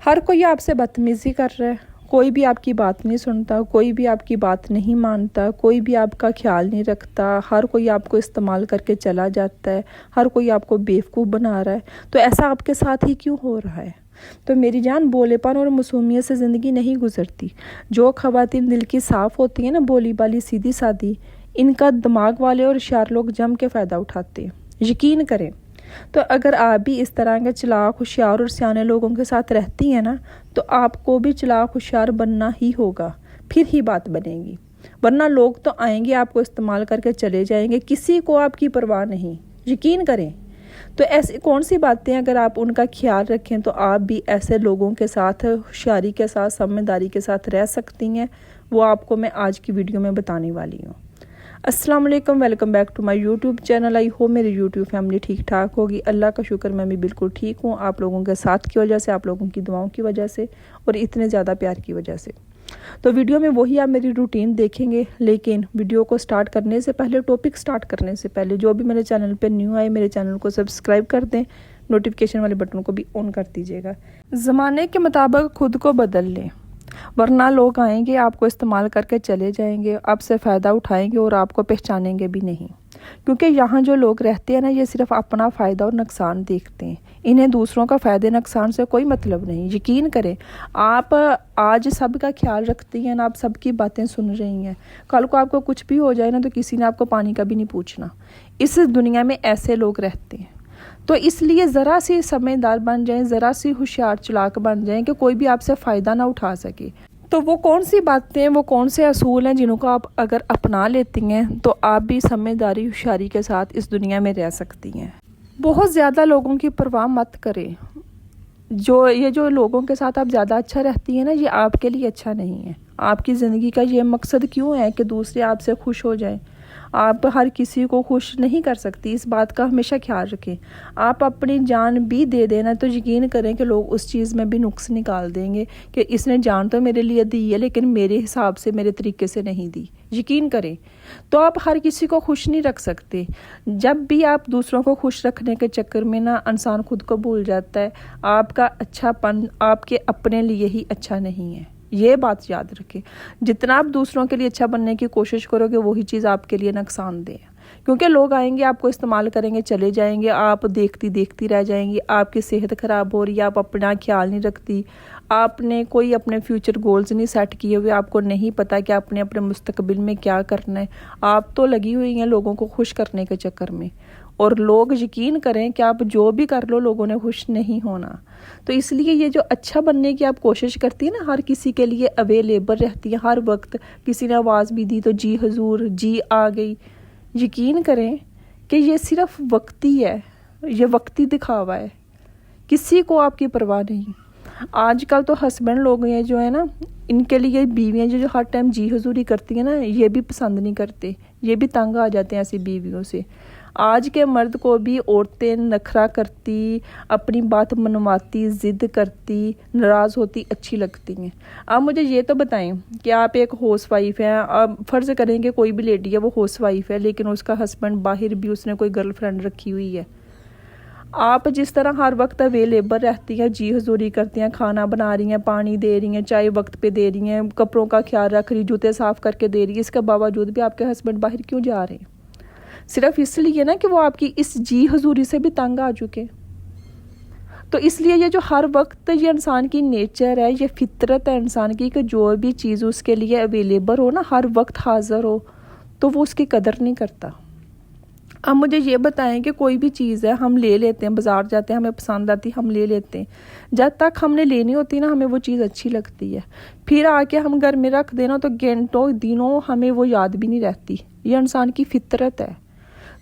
ہر کوئی آپ سے بدتمیزی کر رہا ہے، کوئی بھی آپ کی بات نہیں سنتا، کوئی بھی آپ کی بات نہیں مانتا، کوئی بھی آپ کا خیال نہیں رکھتا، ہر کوئی آپ کو استعمال کر کے چلا جاتا ہے، ہر کوئی آپ کو بیوقوف بنا رہا ہے۔ تو ایسا آپ کے ساتھ ہی کیوں ہو رہا ہے؟ تو میری جان، بولے پن اور معصومیت سے زندگی نہیں گزرتی۔ جو خواتین دل کی صاف ہوتی ہیں نا، بولی بالی سیدھی سادھی، ان کا دماغ والے اور ہوشیار لوگ جم کے فائدہ اٹھاتے ہیں، یقین کریں۔ تو اگر آپ بھی اس طرح کے چلاک، ہوشیار اور سیانے لوگوں کے ساتھ رہتی ہیں نا، تو آپ کو بھی چلاک ہوشیار بننا ہی ہوگا، پھر ہی بات بنے گی۔ ورنہ لوگ تو آئیں گے، آپ کو استعمال کر کے چلے جائیں گے، کسی کو آپ کی پرواہ نہیں، یقین کریں۔ تو ایسی کون سی باتیں اگر آپ ان کا خیال رکھیں تو آپ بھی ایسے لوگوں کے ساتھ ہوشیاری کے ساتھ، سمجھداری کے ساتھ رہ سکتی ہیں، وہ آپ کو میں آج کی ویڈیو میں بتانے والی ہوں۔ السلام علیکم، welcome back to my YouTube channel. I hope میری یوٹیوب فیملی ٹھیک ٹھاک ہوگی، اللہ کا شکر میں بھی بالکل ٹھیک ہوں، آپ لوگوں کے ساتھ کی وجہ سے، آپ لوگوں کی دعاؤں کی وجہ سے اور اتنے زیادہ پیار کی وجہ سے۔ تو ویڈیو میں وہی آپ میری روٹین دیکھیں گے، لیکن ویڈیو کو سٹارٹ کرنے سے پہلے، ٹاپک سٹارٹ کرنے سے پہلے، جو بھی میرے چینل پہ نیو آئے میرے چینل کو سبسکرائب کر دیں، نوٹیفیکیشن والے بٹن کو بھی آن کر دیجیے گا۔ زمانے کے مطابق خود کو بدل لیں، ورنہ لوگ آئیں گے، آپ کو استعمال کر کے چلے جائیں گے، آپ سے فائدہ اٹھائیں گے اور آپ کو پہچانیں گے بھی نہیں۔ کیونکہ یہاں جو لوگ رہتے ہیں نا، یہ صرف اپنا فائدہ اور نقصان دیکھتے ہیں، انہیں دوسروں کا فائدے نقصان سے کوئی مطلب نہیں۔ یقین کریں، آپ آج سب کا خیال رکھتی ہیں نا، آپ سب کی باتیں سن رہی ہیں، کل کو آپ کو کچھ بھی ہو جائے نا، تو کسی نے آپ کو پانی کا بھی نہیں پوچھنا۔ اس دنیا میں ایسے لوگ رہتے ہیں، تو اس لیے ذرا سی سمجھدار بن جائیں، ذرا سی ہوشیار چلاک بن جائیں کہ کوئی بھی آپ سے فائدہ نہ اٹھا سکے۔ تو وہ کون سی باتیں، وہ کون سے اصول ہیں جنہوں کو آپ اگر اپنا لیتی ہیں تو آپ بھی سمجھداری، ہوشیاری کے ساتھ اس دنیا میں رہ سکتی ہیں۔ بہت زیادہ لوگوں کی پرواہ مت کریں۔ جو لوگوں کے ساتھ آپ زیادہ اچھا رہتی ہیں نا، یہ آپ کے لیے اچھا نہیں ہے۔ آپ کی زندگی کا یہ مقصد کیوں ہے کہ دوسرے آپ سے خوش ہو جائیں؟ آپ ہر کسی کو خوش نہیں کر سکتی، اس بات کا ہمیشہ خیال رکھیں۔ آپ اپنی جان بھی دے دینا تو یقین کریں کہ لوگ اس چیز میں بھی نقص نکال دیں گے کہ اس نے جان تو میرے لیے دی ہے، لیکن میرے حساب سے، میرے طریقے سے نہیں دی۔ یقین کریں، تو آپ ہر کسی کو خوش نہیں رکھ سکتے۔ جب بھی آپ دوسروں کو خوش رکھنے کے چکر میں نا، انسان خود کو بھول جاتا ہے۔ آپ کا اچھا پن آپ کے اپنے لیے ہی اچھا نہیں ہے، یہ بات یاد رکھیں۔ جتنا آپ دوسروں کے لیے اچھا بننے کی کوشش کرو گے، وہی چیز آپ کے لیے نقصان دہ ہے۔ کیونکہ لوگ آئیں گے، آپ کو استعمال کریں گے، چلے جائیں گے، آپ دیکھتی رہ جائیں گی، آپ کی صحت خراب ہو رہی ہے، آپ اپنا خیال نہیں رکھتی، آپ نے کوئی اپنے فیوچر گولز نہیں سیٹ کیے ہوئے، آپ کو نہیں پتہ کہ آپ نے اپنے مستقبل میں کیا کرنا ہے۔ آپ تو لگی ہوئی ہیں لوگوں کو خوش کرنے کے چکر میں، اور لوگ یقین کریں کہ آپ جو بھی کر لو، لوگوں نے خوش نہیں ہونا۔ تو اس لیے یہ جو اچھا بننے کی آپ کوشش کرتی ہیں نا، ہر کسی کے لیے اویلیبل رہتی ہے ہر وقت، کسی نے آواز بھی دی تو جی حضور، جی آ گئی۔ یقین کریں کہ یہ صرف وقتی ہے، یہ وقتی دکھاوا ہے، کسی کو آپ کی پرواہ نہیں۔ آج کل تو ہسبینڈ لوگ ہیں جو ہے نا، ان کے لیے بیویاں جو ہر ٹائم جی حضوری کرتی ہیں نا، یہ بھی پسند نہیں کرتے، یہ بھی تنگ آ جاتے ہیں ایسی بیویوں سے۔ آج کے مرد کو بھی عورتیں نخرہ کرتی، اپنی بات منواتی، ضد کرتی، ناراض ہوتی اچھی لگتی ہیں۔ اب مجھے یہ تو بتائیں کہ آپ ایک ہاؤس وائف ہیں، اب فرض کریں کہ کوئی بھی لیڈی ہے، وہ ہاؤس وائف ہے، لیکن اس کا ہسبینڈ باہر بھی، اس نے کوئی گرل فرینڈ رکھی ہوئی ہے۔ آپ جس طرح ہر وقت اویلیبل رہتی ہیں، جی حضوری کرتی ہیں، کھانا بنا رہی ہیں، پانی دے رہی ہیں، چائے وقت پہ دے رہی ہیں، کپڑوں کا خیال رکھ رہی، جوتے صاف کر کے دے رہی ہے، اس کے باوجود بھی آپ کے ہسبینڈ باہر کیوں جا رہے ہیں؟ صرف اس لیے نا کہ وہ آپ کی اس جی حضوری سے بھی تنگ آ چکے۔ تو اس لیے یہ جو ہر وقت، یہ انسان کی نیچر ہے، یہ فطرت ہے انسان کی کہ جو بھی چیز اس کے لیے اویلیبل ہو نا، ہر وقت حاضر ہو، تو وہ اس کی قدر نہیں کرتا۔ اب مجھے یہ بتائیں کہ کوئی بھی چیز ہے، ہم لے لیتے ہیں، بازار جاتے ہیں، ہمیں پسند آتی، ہم لے لیتے ہیں، جب تک ہم نے لینی ہوتی نا، ہمیں وہ چیز اچھی لگتی ہے، پھر آ کے ہم گھر میں رکھ دینا تو گھنٹوں دنوں ہمیں وہ یاد بھی نہیں رہتی۔ یہ انسان کی فطرت ہے۔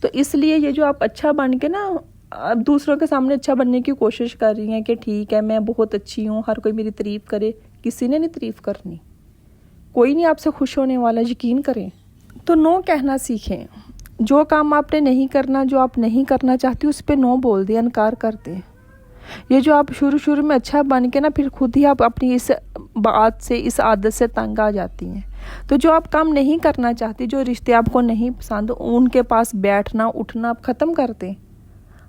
تو اس لیے یہ جو آپ اچھا بن کے نا، دوسروں کے سامنے اچھا بننے کی کوشش کر رہی ہیں کہ ٹھیک ہے میں بہت اچھی ہوں، ہر کوئی میری تعریف کرے، کسی نے نہیں تعریف کرنی، کوئی نہیں آپ سے خوش ہونے والا، یقین کریں۔ تو نو کہنا سیکھیں، جو کام آپ نے نہیں کرنا، جو آپ نہیں کرنا چاہتی، اس پہ نو بول دیں، انکار کر دیں۔ یہ جو آپ شروع میں اچھا بن کے نا، پھر خود ہی آپ اپنی اس بات سے، اس عادت سے تنگ آ جاتی ہیں۔ تو جو آپ کام نہیں کرنا چاہتی، جو رشتے آپ کو نہیں پسند، ان کے پاس بیٹھنا اٹھنا آپ ختم کر دیں۔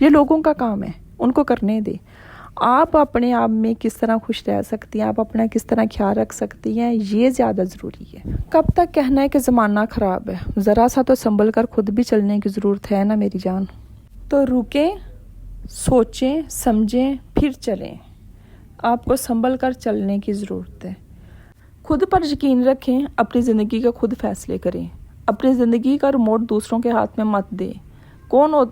یہ لوگوں کا کام ہے، ان کو کرنے دے. آپ اپنے آپ میں کس طرح خوش رہ سکتی ہیں، آپ اپنا کس طرح خیال رکھ سکتی ہیں، یہ زیادہ ضروری ہے. کب تک کہنا ہے کہ زمانہ خراب ہے، ذرا سا تو سنبھل کر خود بھی چلنے کی ضرورت ہے نا میری جان. تو رکیں، سوچیں، سمجھیں، پھر چلیں. آپ کو سنبھل کر چلنے کی ضرورت ہے. خود پر یقین رکھیں، اپنی زندگی کے خود فیصلے کریں. اپنی زندگی کا ریموٹ دوسروں کے ہاتھ میں مت دیں.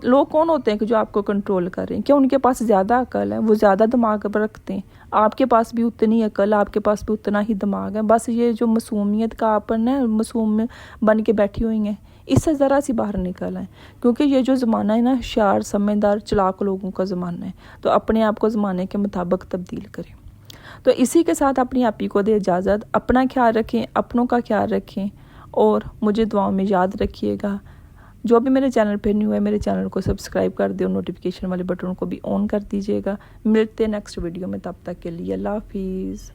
لوگ کون ہوتے ہیں کہ جو آپ کو کنٹرول کریں؟ کیا ان کے پاس زیادہ عقل ہے؟ وہ زیادہ دماغ پر رکھتے ہیں. آپ کے پاس بھی اتنی عقل، آپ کے پاس بھی اتنا ہی دماغ ہے. بس یہ جو معصومیت کا آپ نے معصوم بن کے بیٹھی ہوئی ہیں، اس سے ذرا سی باہر نکل آئیں. کیونکہ یہ جو زمانہ ہے نا، ہوشیار، سمجھدار، چلاک لوگوں کا زمانہ ہے. تو اپنے آپ کو زمانے کے مطابق تبدیل کریں. تو اسی کے ساتھ اپنی آپ ہی کو دے اجازت. اپنا خیال رکھیں، اپنوں کا خیال رکھیں، اور مجھے دعاؤں میں یاد رکھیے گا. جو بھی میرے چینل پہ نیو ہے، میرے چینل کو سبسکرائب کر دیں اور نوٹیفیکیشن والے بٹن کو بھی آن کر دیجیے گا. ملتے ہیں نیکسٹ ویڈیو میں، تب تک کے لیے اللہ حافظ.